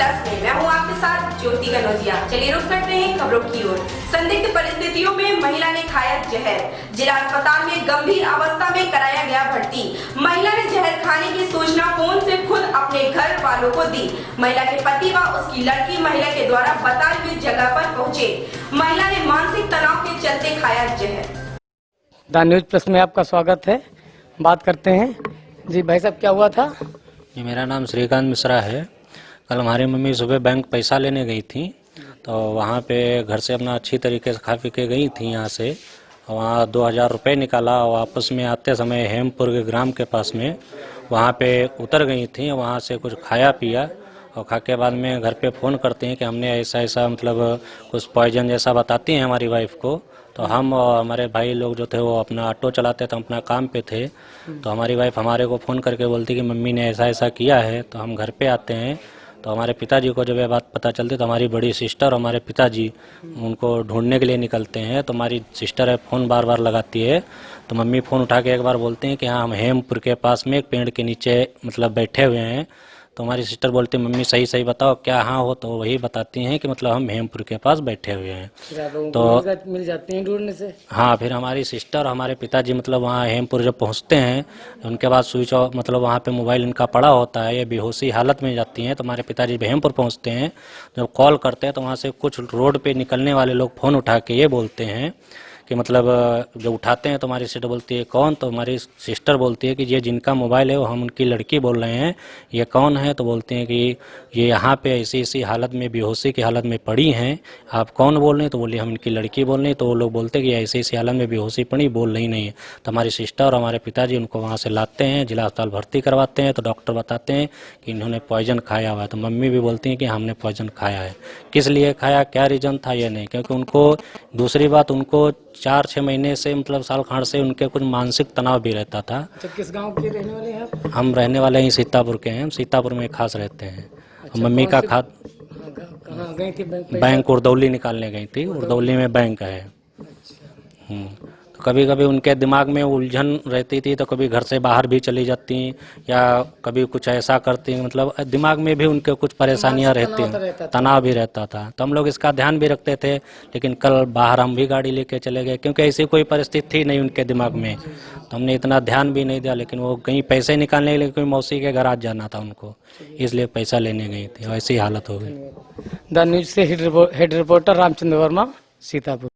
Plus में मैं हूं आपके साथ ज्योति कनौजिया। चलिए रुक करते हैं खबरों की ओर। संदिग्ध परिस्थितियों में महिला ने खाया जहर, जिला अस्पताल में गंभीर अवस्था में कराया गया भर्ती। महिला ने जहर खाने की सूचना फोन से खुद अपने घर वालों को दी। महिला के पति व उसकी लड़की महिला के द्वारा बताई हुई जगह पर पहुंचे। महिला ने मानसिक तनाव के चलते खाया जहर। द न्यूज प्लस में आपका स्वागत है। बात करते हैं जी भाई साहब, क्या हुआ था? जी, मेरा नाम श्रीकांत मिश्रा है। कल हमारी मम्मी सुबह बैंक पैसा लेने गई थी, तो वहाँ पे घर से अपना अच्छी तरीके से खा पी के गई थी यहाँ से। वहाँ 2000 रुपये निकाला और वापस में आते समय हेमपुर के ग्राम के पास में वहाँ पे उतर गई थी। वहाँ से कुछ खाया पिया और खा के बाद में घर पे फ़ोन करते हैं कि हमने ऐसा ऐसा मतलब कुछ पॉइजन जैसा बताती हैं हमारी वाइफ को। तो हम और हमारे भाई लोग जो थे वो अपना ऑटो चलाते थे, अपना काम पे थे। तो हमारी वाइफ हमारे को फ़ोन करके बोलती कि मम्मी ने ऐसा ऐसा किया है। तो हम घर पे आते हैं तो हमारे पिताजी को जब ये बात पता चलती तो हमारी बड़ी सिस्टर और हमारे पिताजी उनको ढूंढने के लिए निकलते हैं। तो हमारी सिस्टर है फ़ोन बार बार लगाती है, तो मम्मी फ़ोन उठा के एक बार बोलते हैं कि हाँ हम हेमपुर के पास में एक पेड़ के नीचे मतलब बैठे हुए हैं। तो हमारी सिस्टर बोलती है मम्मी सही सही बताओ क्या हाँ हो, तो वही बताती हैं कि मतलब हम हेमपुर के पास बैठे हुए हैं। तो मिल जाती हैं ढूंढने से। हाँ, फिर हमारी सिस्टर और हमारे पिताजी मतलब वहाँ हेमपुर जब पहुँचते हैं उनके बाद स्विच ऑफ मतलब वहाँ पे मोबाइल इनका पड़ा होता है, ये बेहोशी हालत में जाती हैं। तो हमारे पिताजी हेमपुर पहुँचते हैं, जब कॉल करते हैं तो वहाँ से कुछ रोड पे निकलने वाले लोग फ़ोन उठा के ये बोलते हैं कि मतलब जब उठाते हैं तो हमारी सिस्टर बोलती है कौन? तो हमारी सिस्टर बोलती है कि ये जिनका मोबाइल है वो हम उनकी लड़की बोल रहे हैं, ये कौन है? तो बोलते हैं कि ये यहाँ पे ऐसी ऐसी हालत में बेहोशी की हालत में पड़ी हैं, आप कौन बोल रहे हैं? तो बोलिए हम इनकी लड़की बोल रहे हैं। तो वो लोग बोलते हैं कि ऐसी ऐसी हालत में बेहोशी पड़ी, बोल रही नहीं है। तो हमारी सिस्टर और हमारे पिताजी उनको वहाँ से लाते हैं, जिला अस्पताल भर्ती करवाते हैं। तो डॉक्टर बताते हैं कि इन्होंने पॉइजन खाया हुआ है। तो मम्मी भी बोलती हैं कि हमने पॉइजन खाया है। किस लिए खाया, क्या रीज़न था ये नहीं, क्योंकि उनको दूसरी बात उनको 4-6 महीने से मतलब साल खाड़ से उनके कुछ मानसिक तनाव भी रहता था। अच्छा, किस गांव के रहने वाले हैं आप? हम रहने वाले ही सीतापुर के हैं, हम सीतापुर में खास रहते हैं। अच्छा, मम्मी का खाद कहाँ गई थी? बैंक उर्दौली निकालने गई थी, उर्दौली में बैंक है। तो कभी कभी उनके दिमाग में उलझन रहती थी, तो कभी घर से बाहर भी चली जाती या कभी कुछ ऐसा करती, मतलब दिमाग में भी उनके कुछ परेशानियां रहती, तनाव भी रहता था। तो हम लोग इसका ध्यान भी रखते थे, लेकिन कल बाहर हम भी गाड़ी लेके चले गए क्योंकि ऐसी कोई परिस्थिति थी नहीं उनके दिमाग में, तो हमने इतना ध्यान भी नहीं दिया। लेकिन वो कहीं पैसे निकालने के लिए कोई मौसी के घर आज जाना था उनको, इसलिए पैसा लेने गई थी, ऐसी हालत हो गई। द न्यूज से हेड रिपोर्टर रामचंद्र वर्मा, सीतापुर।